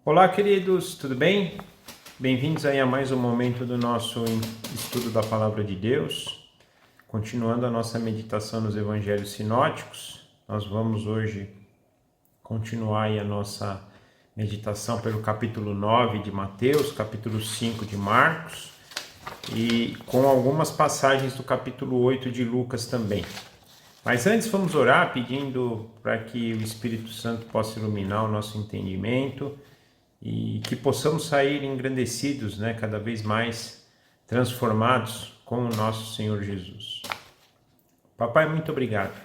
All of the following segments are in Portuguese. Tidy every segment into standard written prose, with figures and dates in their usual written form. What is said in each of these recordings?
Olá, queridos, tudo bem? Bem-vindos aí a mais um momento do nosso estudo da Palavra de Deus. Continuando a nossa meditação nos Evangelhos Sinóticos, nós vamos hoje continuar aí a nossa meditação pelo capítulo 9 de Mateus, capítulo 5 de Marcos e com algumas passagens do capítulo 8 de Lucas também. Mas antes vamos orar pedindo para que o Espírito Santo possa iluminar o nosso entendimento e que possamos sair engrandecidos, cada vez mais transformados com o nosso Senhor Jesus. Papai, muito obrigado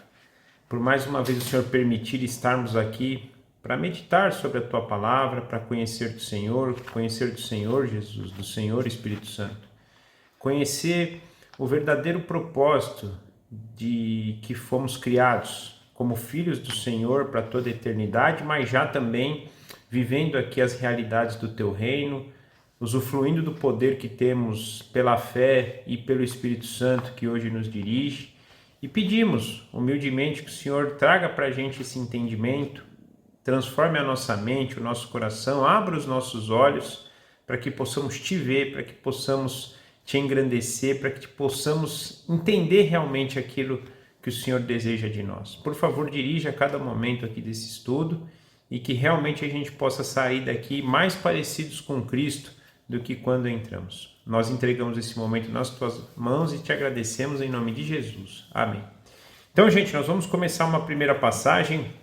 por mais uma vez o Senhor permitir estarmos aqui para meditar sobre a Tua Palavra, para conhecer do Senhor Jesus, do Senhor Espírito Santo. Conhecer o verdadeiro propósito de que fomos criados como filhos do Senhor para toda a eternidade, mas já também vivendo aqui as realidades do Teu reino, usufruindo do poder que temos pela fé e pelo Espírito Santo que hoje nos dirige. E pedimos humildemente que o Senhor traga para a gente esse entendimento, transforme a nossa mente, o nosso coração, abra os nossos olhos para que possamos Te ver, para que possamos Te engrandecer, para que possamos entender realmente aquilo que o Senhor deseja de nós. Por favor, dirija a cada momento aqui desse estudo e que realmente a gente possa sair daqui mais parecidos com Cristo do que quando entramos. Nós entregamos esse momento nas Tuas mãos e Te agradecemos em nome de Jesus. Amém. Então, gente, nós vamos começar uma primeira passagem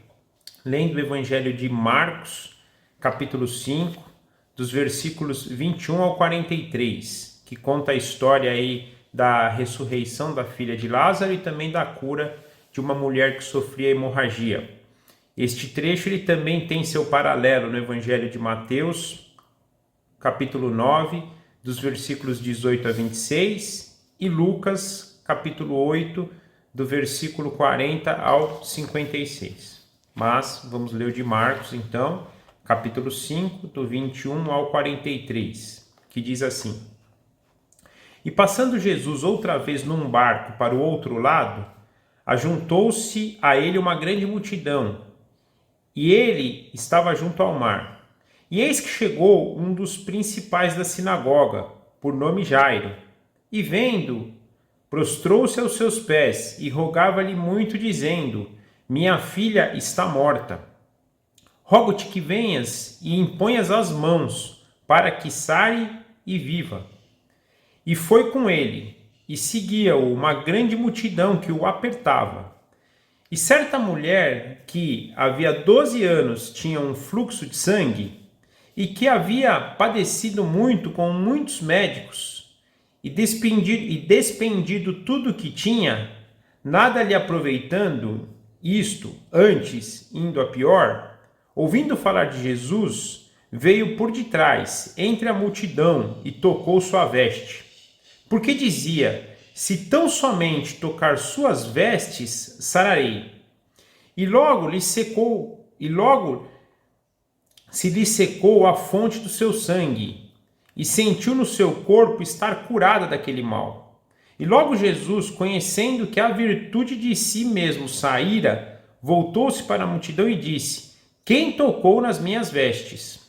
lendo o Evangelho de Marcos, capítulo 5, dos versículos 21 ao 43, que conta a história aí da ressurreição da filha de Lázaro e também da cura de uma mulher que sofria hemorragia. Este trecho ele também tem seu paralelo no Evangelho de Mateus, capítulo 9, dos versículos 18 a 26, e Lucas, capítulo 8, do versículo 40 ao 56. Mas vamos ler o de Marcos, então, capítulo 5, do 21 ao 43, que diz assim: E passando Jesus outra vez num barco para o outro lado, ajuntou-se a ele uma grande multidão, e ele estava junto ao mar. E eis que chegou um dos principais da sinagoga, por nome Jairo, e vendo, prostrou-se aos seus pés e rogava-lhe muito, dizendo: Minha filha está morta. Rogo-te que venhas e imponhas as mãos, para que sare e viva. E foi com ele, e seguia-o uma grande multidão que o apertava. E certa mulher que havia 12 anos tinha um fluxo de sangue e que havia padecido muito com muitos médicos e despendido tudo o que tinha, nada lhe aproveitando, isto, antes indo a pior, ouvindo falar de Jesus, veio por detrás, entre a multidão, e tocou sua veste. Porque dizia: Se tão somente tocar suas vestes, sararei. E logo se lhe secou a fonte do seu sangue, e sentiu no seu corpo estar curada daquele mal. E logo Jesus, conhecendo que a virtude de si mesmo saíra, voltou-se para a multidão e disse: Quem tocou nas minhas vestes?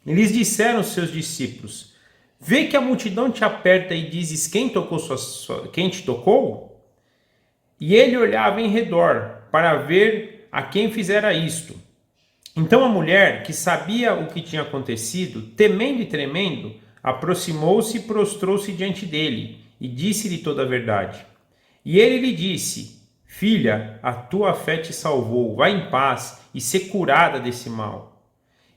E lhes disseram os seus discípulos: Vê que a multidão te aperta e dizes: Quem te tocou? E ele olhava em redor para ver a quem fizera isto. Então a mulher, que sabia o que tinha acontecido, temendo e tremendo, aproximou-se e prostrou-se diante dele, e disse-lhe toda a verdade. E ele lhe disse: Filha, a tua fé te salvou, vá em paz e sê curada desse mal.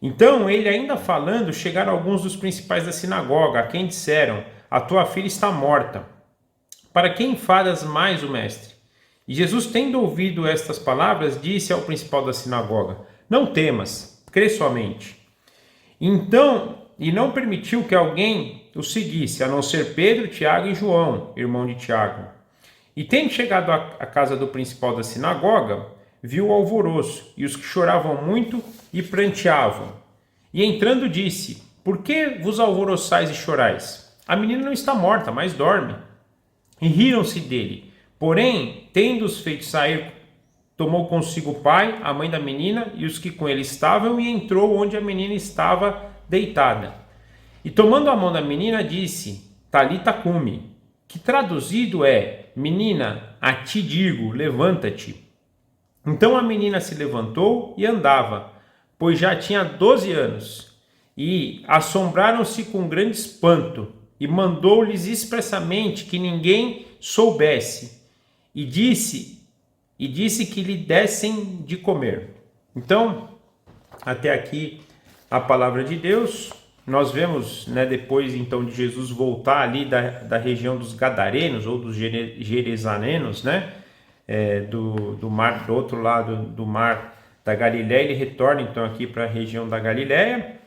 Então ele, ainda falando, chegaram alguns dos principais da sinagoga, a quem disseram: A tua filha está morta. Para que enfadas mais o mestre? E Jesus, tendo ouvido estas palavras, disse ao principal da sinagoga: Não temas, crê somente. Então, e não permitiu que alguém o seguisse, a não ser Pedro, Tiago e João, irmão de Tiago. E tendo chegado à casa do principal da sinagoga, viu o alvoroço, e os que choravam muito e pranteavam. E entrando disse: Por que vos alvoroçais e chorais? A menina não está morta, mas dorme. E riram-se dele. Porém, tendo-os feito sair tomou consigo o pai, a mãe da menina e os que com ele estavam e entrou onde a menina estava deitada. E tomando a mão da menina disse, Talita cumi, que traduzido é, menina, a ti digo, levanta-te. Então a menina se levantou e andava, pois já tinha 12 anos. E assombraram-se com grande espanto, e mandou-lhes expressamente que ninguém soubesse, e disse que lhe dessem de comer. Então, até aqui a palavra de Deus. Nós vemos, né, depois então de Jesus voltar ali da região dos Gadarenos ou dos Gerezanenos, né, do mar, do outro lado do mar da Galileia, ele retorna então aqui para a região da Galileia.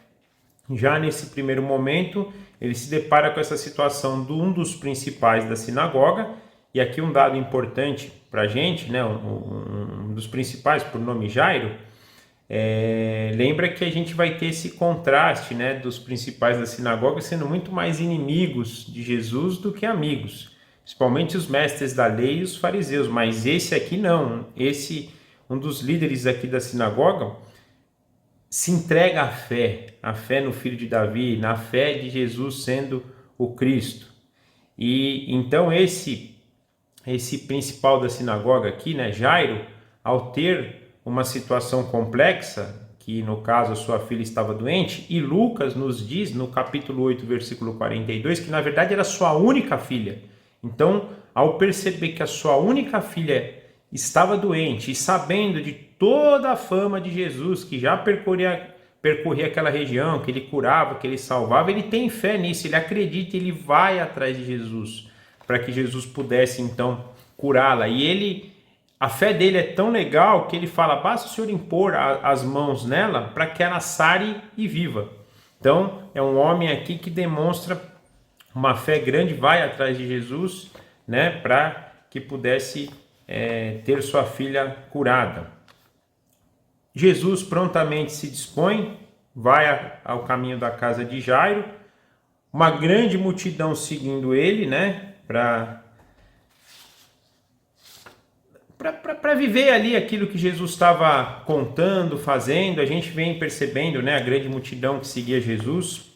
Já nesse primeiro momento, ele se depara com essa situação de um dos principais da sinagoga, e aqui um dado importante para a gente, né, um dos principais, por nome Jairo. Lembra que a gente vai ter esse contraste, né, dos principais da sinagoga sendo muito mais inimigos de Jesus do que amigos, principalmente os mestres da lei e os fariseus, mas esse aqui não, um dos líderes aqui da sinagoga se entrega à fé no filho de Davi, na fé de Jesus sendo o Cristo. E então esse principal da sinagoga aqui, né, Jairo, ao ter uma situação complexa, que no caso a sua filha estava doente, e Lucas nos diz no capítulo 8, versículo 42, que na verdade era sua única filha. Então, ao perceber que a sua única filha estava doente e sabendo de toda a fama de Jesus, que já percorria aquela região, que ele curava, que ele salvava, ele tem fé nisso, ele acredita, ele vai atrás de Jesus, para que Jesus pudesse então curá-la. E a fé dele é tão legal que ele fala, basta o Senhor impor as mãos nela para que ela sare e viva. Então, é um homem aqui que demonstra uma fé grande, vai atrás de Jesus, né, para que pudesse ter sua filha curada. Jesus prontamente se dispõe, vai ao caminho da casa de Jairo, uma grande multidão seguindo ele, né, para viver ali aquilo que Jesus estava contando, fazendo. A gente vem percebendo, né, a grande multidão que seguia Jesus,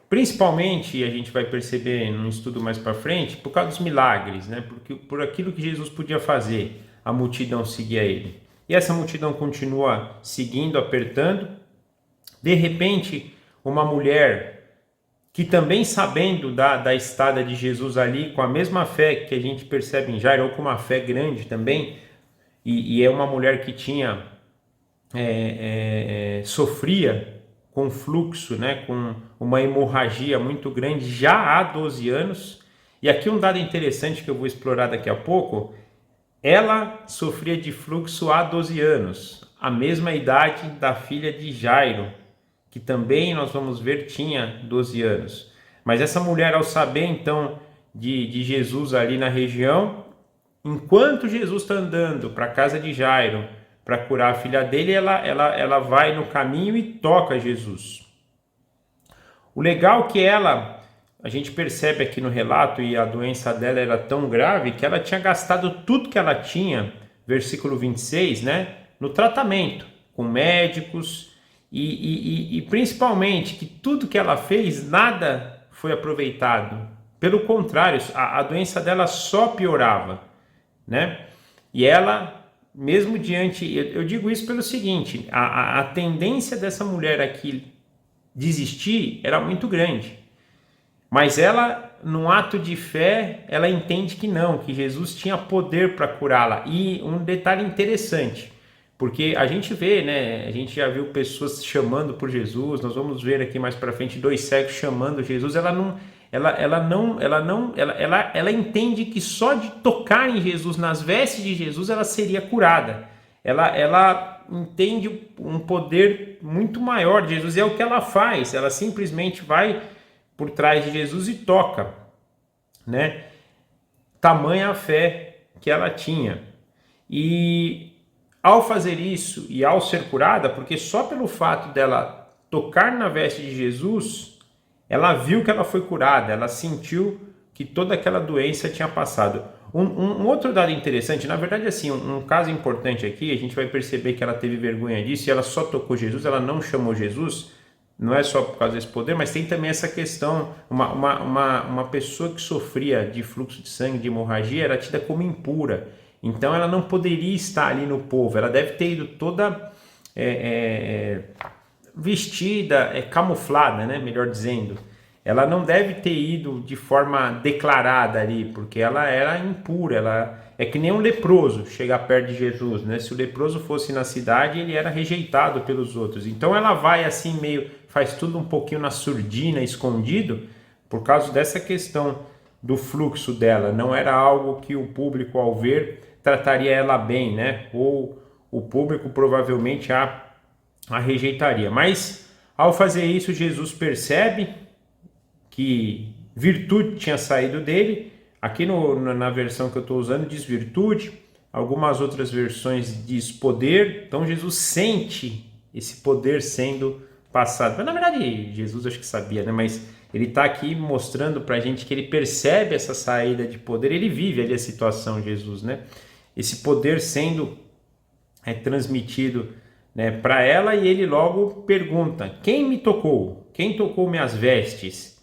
principalmente a gente vai perceber num estudo mais para frente, por causa dos milagres, né, por aquilo que Jesus podia fazer, a multidão seguia ele. E essa multidão continua seguindo, apertando. De repente, uma mulher que também sabendo da estada de Jesus ali, com a mesma fé que a gente percebe em Jairo, ou com uma fé grande também, e é uma mulher que tinha sofria com fluxo, né, com uma hemorragia muito grande já há 12 anos. E aqui um dado interessante que eu vou explorar daqui a pouco, ela sofria de fluxo há 12 anos, a mesma idade da filha de Jairo, que também nós vamos ver tinha 12 anos. Mas essa mulher, ao saber então de Jesus ali na região, enquanto Jesus está andando para a casa de Jairo para curar a filha dele, ela vai no caminho e toca Jesus. O legal é que a gente percebe aqui no relato, e a doença dela era tão grave que ela tinha gastado tudo que ela tinha, versículo 26, né, no tratamento, com médicos, e principalmente que tudo que ela fez, nada foi aproveitado. Pelo contrário, a doença dela só piorava, né? E ela, mesmo diante, eu digo isso pelo seguinte, a tendência dessa mulher aqui desistir era muito grande. Mas ela, num ato de fé, ela entende que não, que Jesus tinha poder para curá-la. E um detalhe interessante, porque a gente vê, né, a gente já viu pessoas chamando por Jesus, nós vamos ver aqui mais para frente 2 cegos chamando Jesus, ela entende que só de tocar em Jesus, nas vestes de Jesus, ela seria curada. Ela entende um poder muito maior de Jesus, e é o que ela faz, ela simplesmente vai por trás de Jesus e toca, né? Tamanha a fé que ela tinha. E ao fazer isso e ao ser curada, porque só pelo fato dela tocar na veste de Jesus, ela viu que ela foi curada, ela sentiu que toda aquela doença tinha passado. Um outro dado interessante, na verdade, assim, um caso importante aqui, a gente vai perceber que ela teve vergonha disso e ela só tocou Jesus, ela não chamou Jesus, não é só por causa desse poder, mas tem também essa questão, uma pessoa que sofria de fluxo de sangue, de hemorragia, era tida como impura, então ela não poderia estar ali no povo, ela deve ter ido toda vestida, camuflada, né, melhor dizendo. Ela não deve ter ido de forma declarada ali, porque ela era impura, ela é que nem um leproso chegar perto de Jesus, né? Se o leproso fosse na cidade, ele era rejeitado pelos outros. Então ela vai assim meio, faz tudo um pouquinho na surdina, escondido, por causa dessa questão do fluxo dela. Não era algo que o público ao ver trataria ela bem, né? Ou o público provavelmente a rejeitaria. Mas ao fazer isso, Jesus percebe que virtude tinha saído dele. Aqui na versão que eu estou usando diz virtude, algumas outras versões diz poder. Então Jesus sente esse poder sendo passado. Mas na verdade Jesus acho que sabia, né? Mas ele está aqui mostrando para a gente que ele percebe essa saída de poder, ele vive ali a situação, Jesus, né? Esse poder sendo transmitido, né, para ela, e ele logo pergunta: quem me tocou? Quem tocou minhas vestes?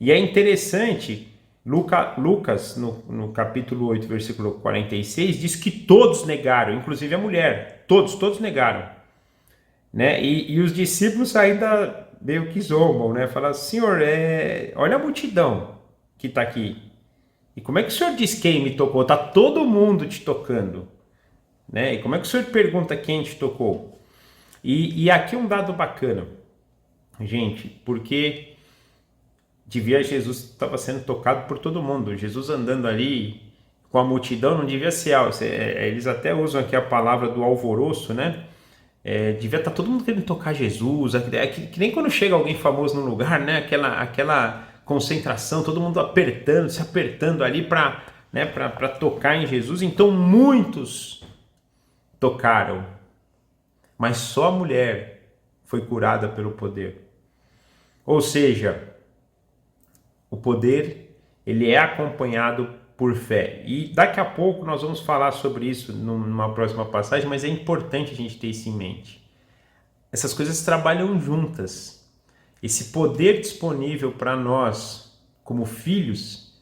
E é interessante, Lucas, no capítulo 8, versículo 46, diz que todos negaram, inclusive a mulher, todos negaram, né? E os discípulos ainda meio que zombam, né? Falam: Senhor, olha a multidão que está aqui, e como é que o Senhor diz quem me tocou? Está todo mundo te tocando, né? E como é que o Senhor pergunta quem te tocou? E aqui um dado bacana, gente, porque Jesus estava sendo tocado por todo mundo. Jesus andando ali com a multidão não devia ser algo. Eles até usam aqui a palavra do alvoroço, né? Devia estar todo mundo querendo tocar Jesus. Que nem quando chega alguém famoso num lugar, né? Aquela concentração, todo mundo se apertando ali para, né, para tocar em Jesus. Então muitos tocaram, mas só a mulher foi curada pelo poder. Ou seja, o poder, ele é acompanhado por fé. E daqui a pouco nós vamos falar sobre isso numa próxima passagem, mas é importante a gente ter isso em mente. Essas coisas trabalham juntas. Esse poder disponível para nós, como filhos,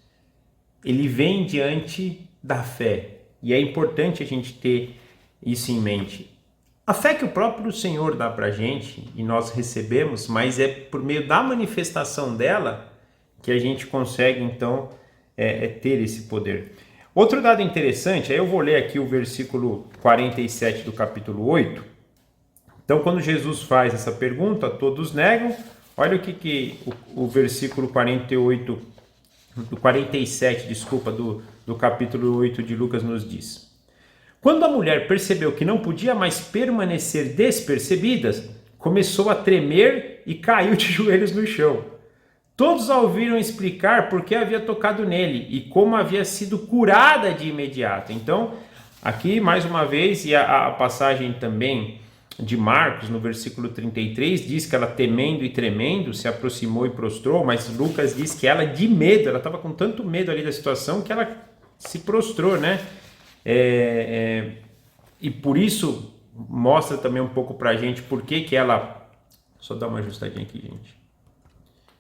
ele vem diante da fé. E é importante a gente ter isso em mente. A fé que o próprio Senhor dá para a gente e nós recebemos, mas é por meio da manifestação dela que a gente consegue, então, ter esse poder. Outro dado interessante, aí eu vou ler aqui o versículo 47 do capítulo 8. Então, quando Jesus faz essa pergunta, todos negam. Olha o que o versículo 47, do capítulo 8 de Lucas nos diz. Quando a mulher percebeu que não podia mais permanecer despercebida, começou a tremer e caiu de joelhos no chão. Todos a ouviram explicar por que havia tocado nele e como havia sido curada de imediato. Então, aqui mais uma vez, e a passagem também de Marcos, no versículo 33, diz que ela, temendo e tremendo, se aproximou e prostrou, mas Lucas diz que ela, de medo, ela estava com tanto medo ali da situação que ela se prostrou, né? E por isso mostra também um pouco pra gente por que ela, só dar uma ajustadinha aqui, gente,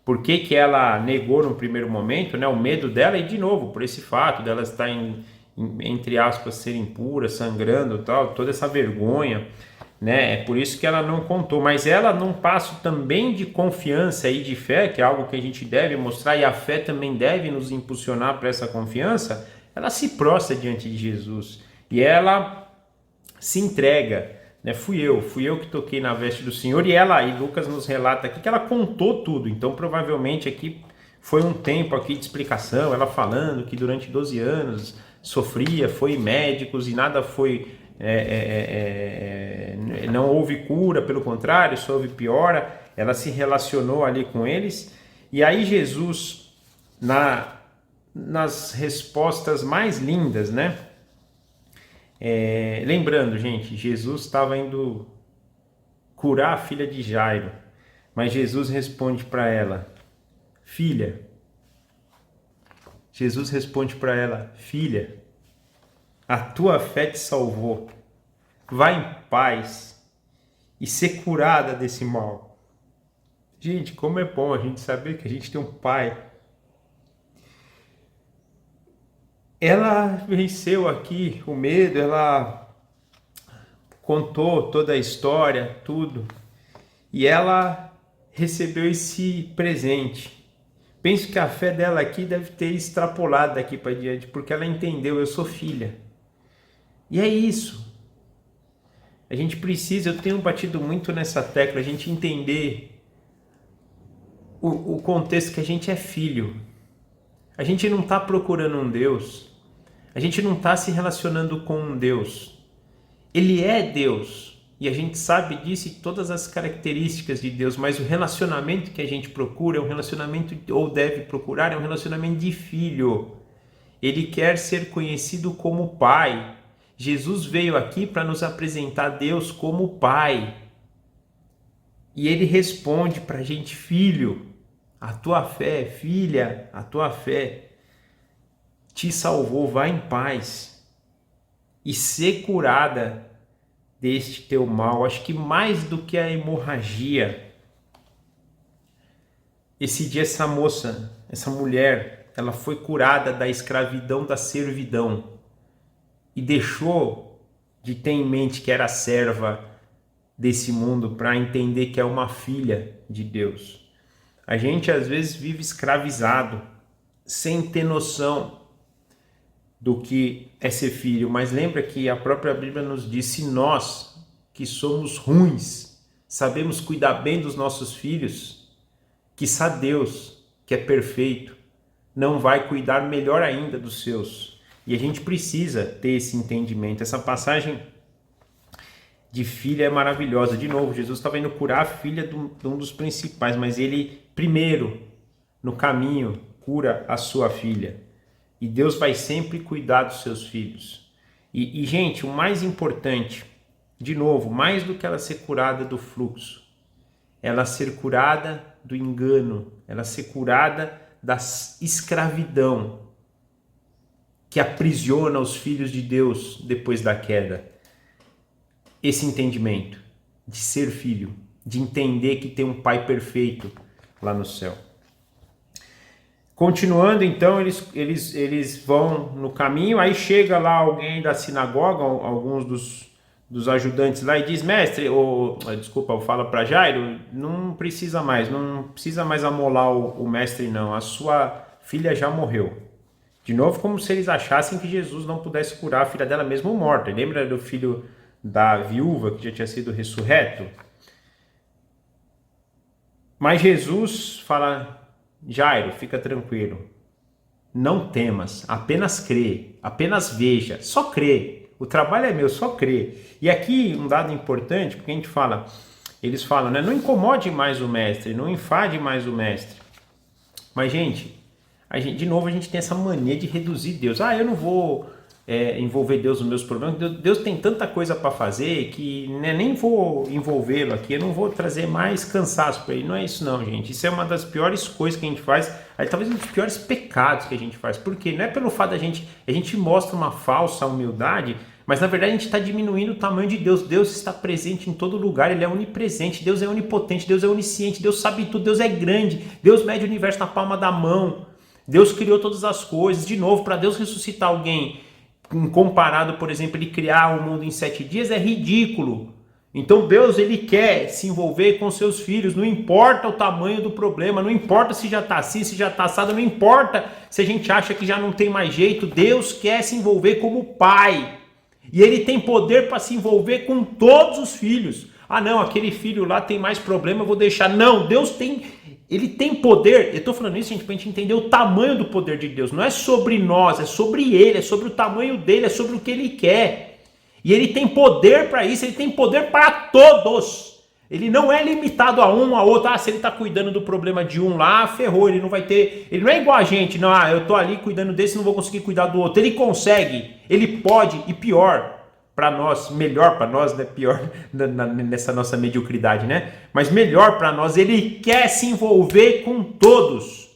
por que ela negou no primeiro momento, né, o medo dela, e de novo, por esse fato dela estar entre aspas, ser impura, sangrando, tal, toda essa vergonha, né, é por isso que ela não contou, mas ela, num passo também de confiança e de fé, que é algo que a gente deve mostrar, e a fé também deve nos impulsionar para essa confiança, ela se prostra diante de Jesus e ela se entrega, né? Fui eu que toquei na veste do Senhor, e Lucas nos relata aqui que ela contou tudo. Então provavelmente aqui foi um tempo aqui de explicação, ela falando que durante 12 anos sofria, foi médicos e nada foi, não houve cura, pelo contrário, só houve piora. Ela se relacionou ali com eles, e aí Jesus, nas respostas mais lindas, né? Lembrando, gente, Jesus estava indo curar a filha de Jairo, mas Jesus responde para ela: filha. Jesus responde para ela: filha, A tua fé te salvou. Vai em paz e ser curada desse mal. Gente, como é bom a gente saber que a gente tem um pai. Ela venceu aqui o medo, ela contou toda a história, tudo. E ela recebeu esse presente. Penso que a fé dela aqui deve ter extrapolado daqui para diante, porque ela entendeu, eu sou filha. E é isso. A gente precisa, eu tenho batido muito nessa tecla, a gente entender o contexto que a gente é filho. A gente não está procurando um Deus. A gente não está se relacionando com um Deus. Ele é Deus. E a gente sabe disso e todas as características de Deus, mas o relacionamento que a gente procura é um relacionamento, ou deve procurar, é um relacionamento de filho. Ele quer ser conhecido como Pai. Jesus veio aqui para nos apresentar Deus como Pai. E ele responde para a gente, filho, a tua fé, filha, a tua fé te salvou, vai em paz e ser curada deste teu mal. Acho que mais do que a hemorragia, esse dia essa moça, essa mulher, ela foi curada da escravidão, da servidão e deixou de ter em mente que era serva desse mundo para entender que é uma filha de Deus. A gente às vezes vive escravizado, sem ter noção do que é ser filho, mas lembra que a própria Bíblia nos diz, se nós que somos ruins, sabemos cuidar bem dos nossos filhos, quiçá Deus, que é perfeito, não vai cuidar melhor ainda dos seus. E a gente precisa ter esse entendimento. Essa passagem de filha é maravilhosa. De novo, Jesus estava indo curar a filha de um dos principais, mas ele primeiro, no caminho, cura a sua filha. E Deus vai sempre cuidar dos seus filhos. E gente, o mais importante, de novo, mais do que ela ser curada do fluxo, ela ser curada do engano, ela ser curada da escravidão que aprisiona os filhos de Deus depois da queda. Esse entendimento de ser filho, de entender que tem um pai perfeito lá no céu. Continuando, então, eles vão no caminho, aí chega lá alguém da sinagoga, alguns dos ajudantes lá, e diz, mestre, desculpa, fala para Jairo, não precisa mais amolar o mestre não, a sua filha já morreu. De novo, como se eles achassem que Jesus não pudesse curar a filha dela mesmo morta. Lembra do filho da viúva que já tinha sido ressurreto? Mas Jesus fala, Jairo, fica tranquilo, não temas, apenas crê, apenas veja, só crê, o trabalho é meu, só crê. E aqui um dado importante, porque a gente fala, eles falam, né, não incomode mais o mestre, não enfade mais o mestre. Mas gente, de novo a gente tem essa mania de reduzir Deus. Eu não vou envolver Deus nos meus problemas, Deus tem tanta coisa para fazer que nem vou envolvê-lo aqui, eu não vou trazer mais cansaço para ele. Não é isso não, gente. Isso é uma das piores coisas que a gente faz, talvez um dos piores pecados que a gente faz. Por quê? Não é pelo fato a gente mostra uma falsa humildade, mas na verdade a gente está diminuindo o tamanho de Deus. Deus está presente em todo lugar, Ele é onipresente, Deus é onipotente, Deus é onisciente, Deus sabe tudo, Deus é grande, Deus mede o universo na palma da mão, Deus criou todas as coisas. De novo, para Deus ressuscitar alguém, comparado, por exemplo, ele criar o mundo em 7 dias, é ridículo. Então Deus, ele quer se envolver com seus filhos, não importa o tamanho do problema, não importa se já está assim, se já está assado, não importa se a gente acha que já não tem mais jeito, Deus quer se envolver como pai, e ele tem poder para se envolver com todos os filhos. Não, aquele filho lá tem mais problema, eu vou deixar. Não, Ele tem poder. Eu estou falando isso, gente, para a gente entender o tamanho do poder de Deus. Não é sobre nós, é sobre Ele, é sobre o tamanho dele, é sobre o que Ele quer. E Ele tem poder para isso, Ele tem poder para todos. Ele não é limitado a um, a outro. Se Ele está cuidando do problema de um lá, ferrou, Ele não vai ter... Ele não é igual a gente, não, eu estou ali cuidando desse, não vou conseguir cuidar do outro. Ele consegue, Ele pode, e pior... para nós, melhor para nós, né? Pior nessa nossa mediocridade, né? Mas melhor para nós, ele quer se envolver com todos.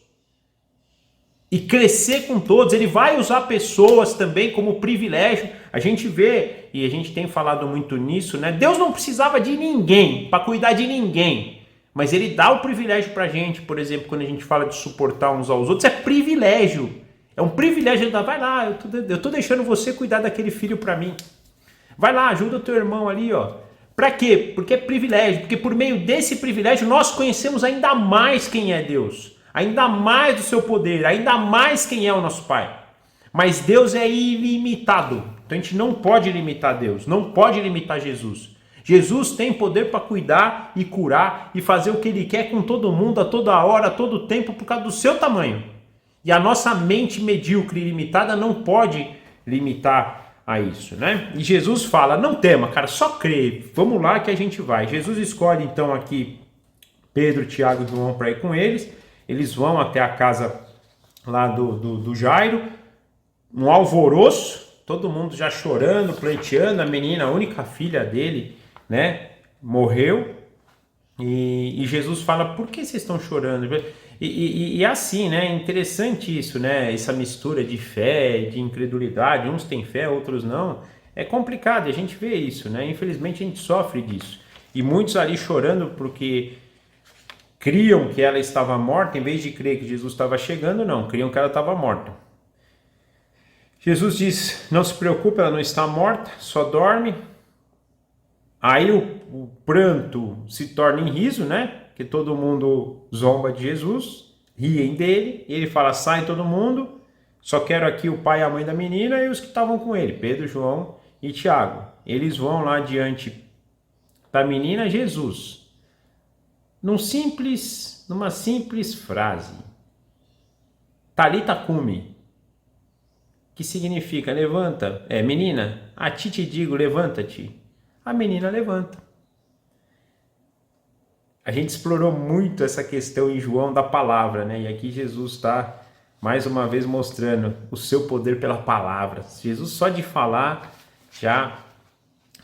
e crescer com todos. Ele vai usar pessoas também como privilégio. A gente vê, e a gente tem falado muito nisso, né? Deus não precisava de ninguém para cuidar de ninguém, mas ele dá o privilégio para a gente. Por exemplo, quando a gente fala de suportar uns aos outros, é privilégio. É um privilégio. Ele dá, vai lá, eu tô deixando você cuidar daquele filho para mim. Vai lá, ajuda o teu irmão ali, ó. Para quê? Porque é privilégio, porque por meio desse privilégio nós conhecemos ainda mais quem é Deus, ainda mais do seu poder, ainda mais quem é o nosso Pai. Mas Deus é ilimitado, então a gente não pode limitar Deus, não pode limitar Jesus. Jesus tem poder para cuidar e curar e fazer o que Ele quer com todo mundo, a toda hora, a todo tempo, por causa do seu tamanho. E a nossa mente medíocre e limitada não pode limitar a isso, né? E Jesus fala, não tema, cara, só crê, vamos lá que a gente vai. Jesus escolhe então aqui Pedro, Tiago e João para ir com eles. Eles vão até a casa lá do Jairo, um alvoroço, todo mundo já chorando, pleiteando. A menina, a única filha dele, né, morreu. E Jesus fala, por que vocês estão chorando? E assim, né, é interessante isso, né, essa mistura de fé, de incredulidade, uns têm fé, outros não. É complicado, a gente vê isso, né, infelizmente a gente sofre disso. E muitos ali chorando porque criam que ela estava morta, em vez de crer que Jesus estava chegando, não, criam que ela estava morta. Jesus diz, não se preocupe, ela não está morta, só dorme. Aí o pranto se torna em riso, né? Que todo mundo zomba de Jesus, riem dele, e ele fala, sai todo mundo, só quero aqui o pai e a mãe da menina e os que estavam com ele, Pedro, João e Tiago. Eles vão lá diante da menina Jesus, numa simples frase, Talita cumi, que significa levanta, menina, a ti te digo, levanta-te. A menina levanta. A gente explorou muito essa questão em João da palavra, né? E aqui Jesus está mais uma vez mostrando o seu poder pela palavra. Jesus só de falar já,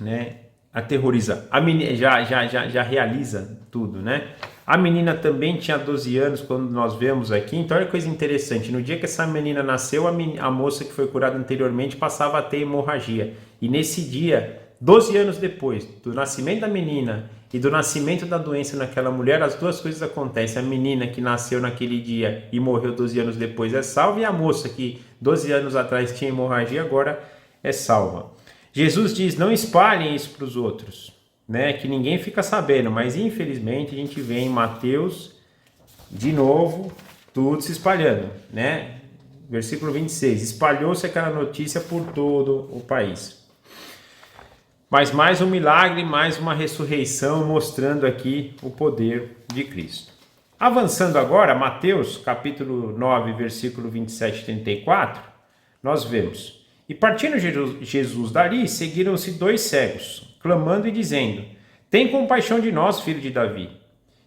né, aterroriza. A menina já realiza tudo, né? A menina também tinha 12 anos quando nós vemos aqui. Então olha que coisa interessante. No dia que essa menina nasceu, a moça que foi curada anteriormente passava a ter hemorragia. E nesse dia, 12 anos depois do nascimento da menina e do nascimento da doença naquela mulher, as duas coisas acontecem. A menina que nasceu naquele dia e morreu 12 anos depois é salva, e a moça que 12 anos atrás tinha hemorragia agora é salva. Jesus diz, não espalhem isso para os outros, né? Que ninguém fica sabendo, mas infelizmente a gente vê em Mateus, de novo, tudo se espalhando, né? Versículo 26, espalhou-se aquela notícia por todo o país. Mas mais um milagre, mais uma ressurreição, mostrando aqui o poder de Cristo. Avançando agora, Mateus, capítulo 9, versículo 27 e 34, nós vemos: E partindo Jesus dali, seguiram-se 2 cegos, clamando e dizendo, tem compaixão de nós, filho de Davi.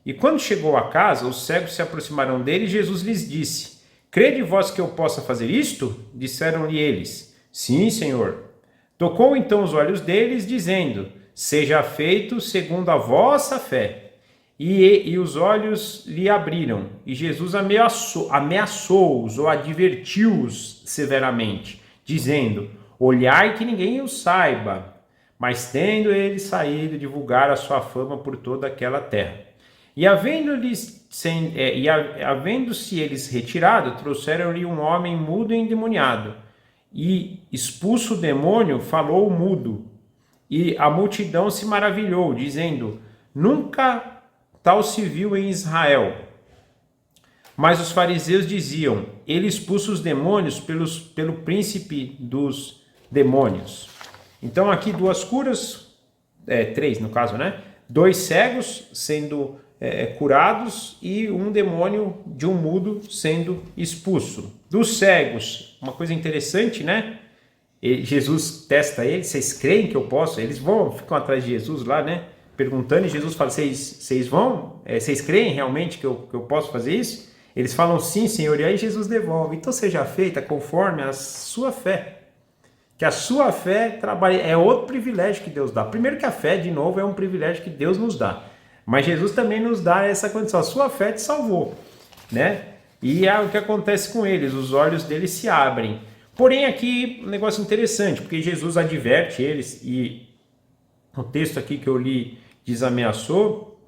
E quando chegou a casa, os cegos se aproximaram dele e Jesus lhes disse, crede vós que eu possa fazer isto? Disseram-lhe eles, sim, Senhor. Tocou então os olhos deles, dizendo, seja feito segundo a vossa fé. E os olhos lhe abriram, e Jesus ameaçou-os ou advertiu-os severamente, dizendo, olhai que ninguém o saiba. Mas tendo ele saído, divulgar a sua fama por toda aquela terra. E havendo-se eles retirado, trouxeram-lhe um homem mudo e endemoniado. E, expulso o demônio, falou o mudo. E a multidão se maravilhou, dizendo, nunca tal se viu em Israel. Mas os fariseus diziam, ele expulsa os demônios pelo príncipe dos demônios. Então aqui 2 curas, 3 no caso, né? 2 cegos sendo curados e um demônio de um mudo sendo expulso. Dos cegos, uma coisa interessante, né? Jesus testa eles, vocês creem que eu posso? Eles ficam atrás de Jesus lá, né? Perguntando, e Jesus fala, vocês vão? Vocês creem realmente que eu posso fazer isso? Eles falam, sim, Senhor, e aí Jesus devolve. Então seja feita conforme a sua fé. Que a sua fé trabalhe, é outro privilégio que Deus dá. Primeiro que a fé, de novo, é um privilégio que Deus nos dá. Mas Jesus também nos dá essa condição. A sua fé te salvou, né? E é o que acontece com eles, os olhos deles se abrem. Porém, aqui um negócio interessante, porque Jesus adverte eles, e o texto aqui que eu li diz ameaçou,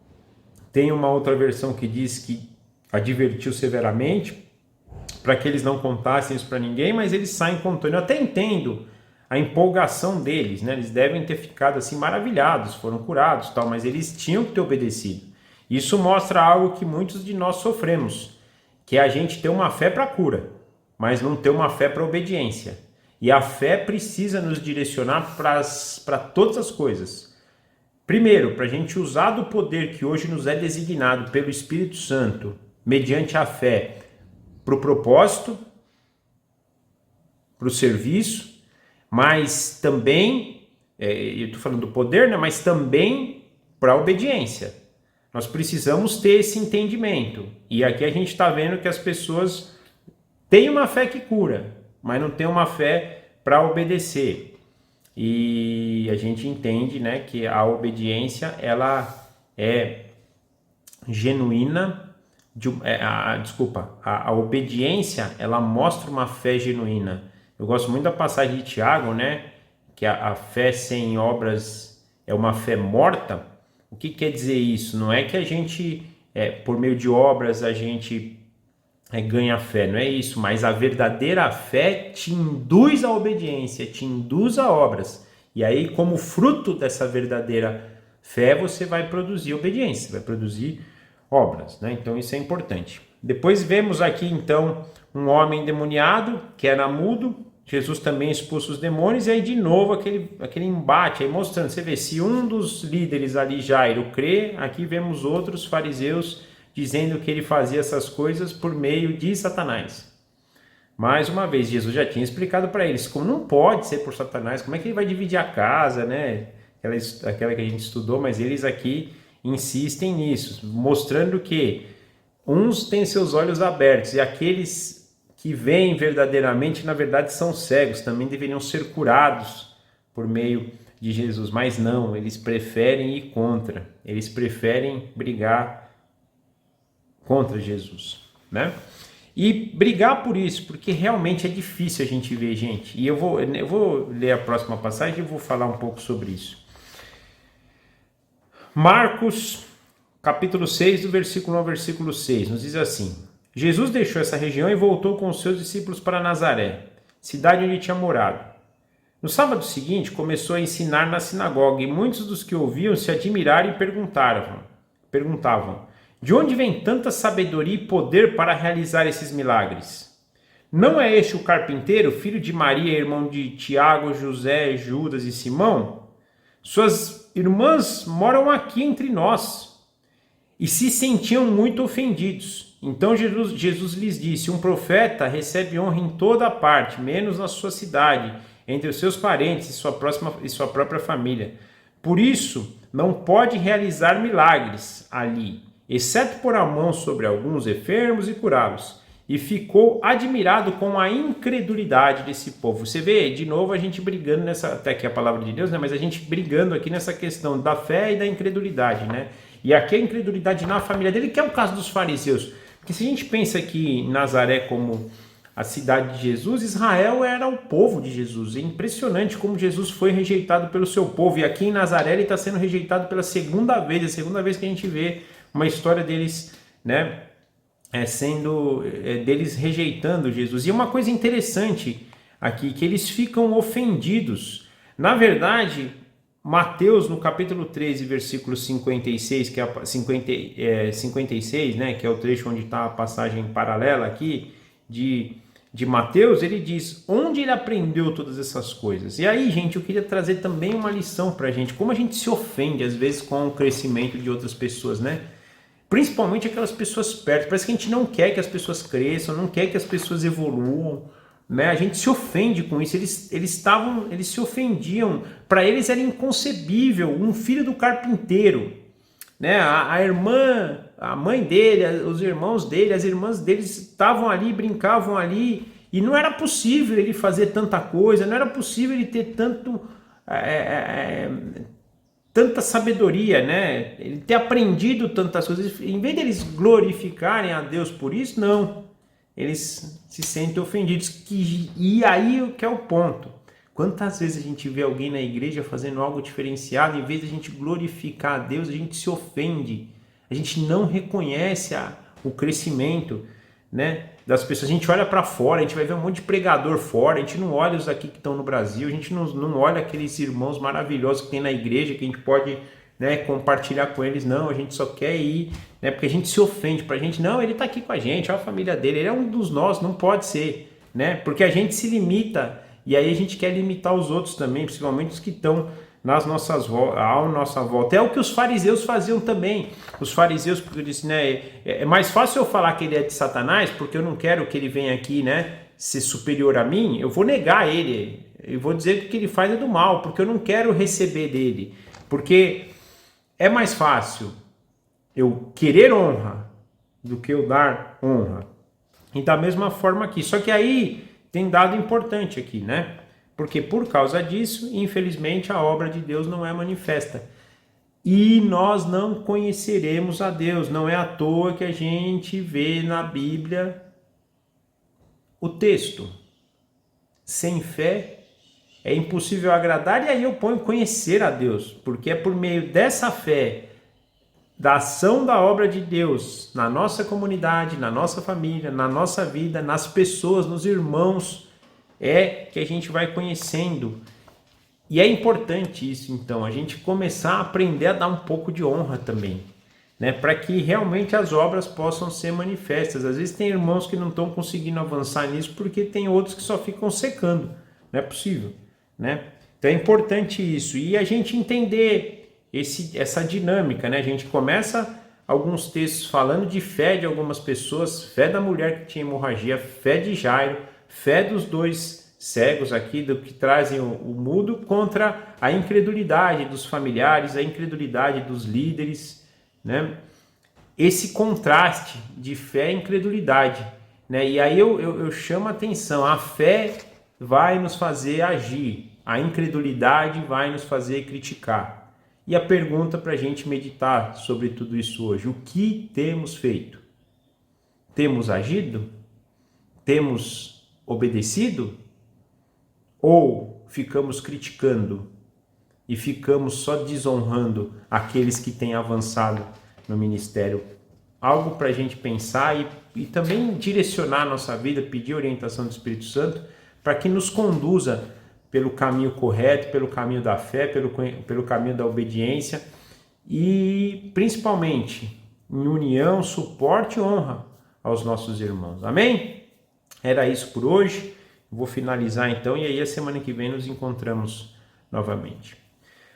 tem uma outra versão que diz que advertiu severamente, para que eles não contassem isso para ninguém, mas eles saem contando. Eu até entendo a empolgação deles, né? Eles devem ter ficado assim maravilhados, foram curados, tal, mas eles tinham que ter obedecido. Isso mostra algo que muitos de nós sofremos, que é a gente ter uma fé para a cura, mas não ter uma fé para a obediência. E a fé precisa nos direcionar para todas as coisas. Primeiro, para a gente usar do poder que hoje nos é designado pelo Espírito Santo, mediante a fé, para o propósito, para o serviço, mas também, eu estou falando do poder, né? Mas também para a obediência. Nós precisamos ter esse entendimento. E aqui a gente está vendo que as pessoas têm uma fé que cura, mas não têm uma fé para obedecer. E a gente entende, né, que a obediência ela é genuína. A obediência ela mostra uma fé genuína. Eu gosto muito da passagem de Tiago, né? Que a fé sem obras é uma fé morta. O que quer dizer isso? Não é que a gente, por meio de obras, a gente ganha fé, não é isso. Mas a verdadeira fé te induz à obediência, te induz a obras. E aí, como fruto dessa verdadeira fé, você vai produzir obediência, vai produzir obras, né? Então isso é importante. Depois vemos aqui então um homem endemoniado que era mudo. Jesus também expulsa os demônios, e aí de novo aquele embate aí mostrando, você vê, se um dos líderes ali, Jairo, crê, aqui vemos outros fariseus dizendo que ele fazia essas coisas por meio de Satanás. Mais uma vez, Jesus já tinha explicado para eles como não pode ser por Satanás, como é que ele vai dividir a casa, né? Aquela que a gente estudou, mas eles aqui insistem nisso, mostrando que uns têm seus olhos abertos e aqueles que veem verdadeiramente, na verdade, são cegos, também deveriam ser curados por meio de Jesus, mas não, eles preferem ir contra, eles preferem brigar contra Jesus, né? E brigar por isso, porque realmente é difícil a gente ver, gente. E eu vou ler a próxima passagem e vou falar um pouco sobre isso. Marcos, capítulo 6, do versículo 1 ao versículo 6, nos diz assim: Jesus deixou essa região e voltou com os seus discípulos para Nazaré, cidade onde tinha morado. No sábado seguinte, começou a ensinar na sinagoga, e muitos dos que ouviam se admiraram e perguntavam: de onde vem tanta sabedoria e poder para realizar esses milagres? Não é este o carpinteiro, filho de Maria, irmão de Tiago, José, Judas e Simão? Suas irmãs moram aqui entre nós. E se sentiam muito ofendidos. Então Jesus lhes disse: um profeta recebe honra em toda parte, menos na sua cidade, entre os seus parentes e sua própria família. Por isso, não pode realizar milagres ali, exceto pôr a mão sobre alguns enfermos e curá-los. E ficou admirado com a incredulidade desse povo. Você vê, de novo, a gente brigando até aqui a palavra de Deus, né? Mas a gente brigando aqui nessa questão da fé e da incredulidade, né? E aqui a incredulidade na família dele, que é o caso dos fariseus. Porque se a gente pensa que Nazaré como a cidade de Jesus, Israel era o povo de Jesus. É impressionante como Jesus foi rejeitado pelo seu povo. E aqui em Nazaré ele está sendo rejeitado pela segunda vez. É a segunda vez que a gente vê uma história deles, né? Deles rejeitando Jesus. E uma coisa interessante aqui, que eles ficam ofendidos. Na verdade, Mateus, no capítulo 13, versículo 56, que é 56, né, que é o trecho onde está a passagem paralela aqui de Mateus, ele diz onde ele aprendeu todas essas coisas. E aí, gente, eu queria trazer também uma lição para a gente, como a gente se ofende às vezes com o crescimento de outras pessoas, né? Principalmente aquelas pessoas perto. Parece que a gente não quer que as pessoas cresçam, não quer que as pessoas evoluam, né? A gente se ofende com isso. Eles se ofendiam. Para eles era inconcebível um filho do carpinteiro, né? A irmã, a mãe dele, os irmãos dele, as irmãs deles estavam ali, brincavam ali, e não era possível ele fazer tanta coisa, não era possível ele ter tanta sabedoria, né? Ele ter aprendido tantas coisas. Em vez deles glorificarem a Deus por isso, não. eles se sentem ofendidos. E aí o que é o ponto? Quantas vezes a gente vê alguém na igreja fazendo algo diferenciado, em vez de a gente glorificar a Deus, a gente se ofende, a gente não reconhece o crescimento, né, das pessoas. A gente olha para fora, a gente vai ver um monte de pregador fora, a gente não olha os aqui que estão no Brasil, a gente não olha aqueles irmãos maravilhosos que tem na igreja, que a gente pode, né, compartilhar com eles. Não, a gente só quer ir, né, porque a gente se ofende, pra gente, não, ele está aqui com a gente, olha a família dele, ele é um dos nossos, não pode ser, né, porque a gente se limita, e aí a gente quer limitar os outros também, principalmente os que estão à nossa volta. É o que os fariseus faziam também. Os fariseus, porque eu disse, né, é mais fácil eu falar que ele é de Satanás, porque eu não quero que ele venha aqui, né, ser superior a mim. Eu vou negar ele, eu vou dizer que o que ele faz é do mal, porque eu não quero receber dele. Porque é mais fácil eu querer honra do que eu dar honra. E da mesma forma aqui. Só que aí tem dado importante aqui, né? Porque por causa disso, infelizmente, a obra de Deus não é manifesta. E nós não conheceremos a Deus. Não é à toa que a gente vê na Bíblia o texto. Sem fé é impossível agradar, e aí eu ponho conhecer a Deus. Porque é por meio dessa fé, da ação da obra de Deus na nossa comunidade, na nossa família, na nossa vida, nas pessoas, nos irmãos, é que a gente vai conhecendo. E é importante isso, então, a gente começar a aprender a dar um pouco de honra também, né, para que realmente as obras possam ser manifestas. Às vezes tem irmãos que não estão conseguindo avançar nisso porque tem outros que só ficam secando. Não é possível, né? Então é importante isso, e a gente entender essa dinâmica, né? A gente começa alguns textos falando de fé de algumas pessoas, fé da mulher que tinha hemorragia, fé de Jairo, fé dos dois cegos aqui, do que trazem o mudo, contra a incredulidade dos familiares, a incredulidade dos líderes, né? Esse contraste de fé e incredulidade, né? E aí eu chamo a atenção, a fé vai nos fazer agir, a incredulidade vai nos fazer criticar. E a pergunta para a gente meditar sobre tudo isso hoje: o que temos feito? Temos agido? Temos obedecido? Ou ficamos criticando e ficamos só desonrando aqueles que têm avançado no ministério? Algo para a gente pensar e também direcionar a nossa vida, pedir orientação do Espírito Santo para que nos conduza pelo caminho correto, pelo caminho da fé, pelo caminho da obediência e principalmente em união, suporte e honra aos nossos irmãos. Amém? Era isso por hoje. Vou finalizar então, e aí a semana que vem nos encontramos novamente.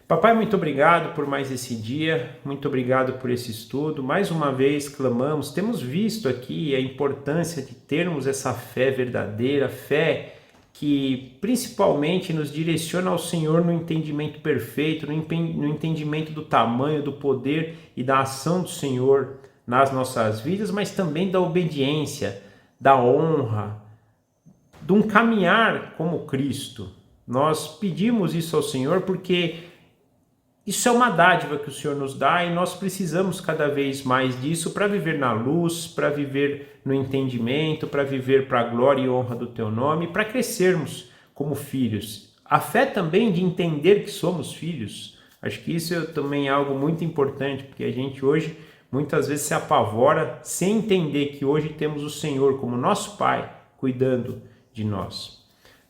Papai, muito obrigado por mais esse dia, muito obrigado por esse estudo. Mais uma vez clamamos, temos visto aqui a importância de termos essa fé verdadeira, fé que principalmente nos direciona ao Senhor no entendimento perfeito, no entendimento do tamanho, do poder e da ação do Senhor nas nossas vidas, mas também da obediência, da honra, de um caminhar como Cristo. Nós pedimos isso ao Senhor porque isso é uma dádiva que o Senhor nos dá e nós precisamos cada vez mais disso para viver na luz, para viver no entendimento, para viver para a glória e honra do Teu nome, para crescermos como filhos. A fé também de entender que somos filhos. Acho que isso também é algo muito importante, porque a gente hoje muitas vezes se apavora sem entender que hoje temos o Senhor como nosso Pai cuidando de nós.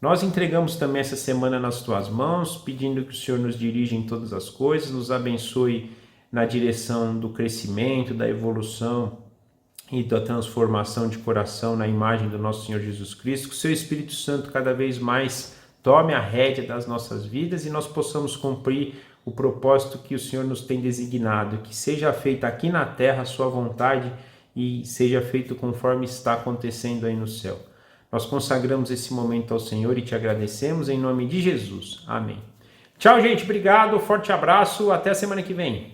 Nós entregamos também essa semana nas Tuas mãos, pedindo que o Senhor nos dirija em todas as coisas, nos abençoe na direção do crescimento, da evolução e da transformação de coração na imagem do nosso Senhor Jesus Cristo. Que o Seu Espírito Santo cada vez mais tome a rédea das nossas vidas e nós possamos cumprir o propósito que o Senhor nos tem designado, que seja feita aqui na terra a Sua vontade e seja feito conforme está acontecendo aí no céu. Nós consagramos esse momento ao Senhor e te agradecemos em nome de Jesus. Amém. Tchau, gente. Obrigado. Forte abraço. Até a semana que vem.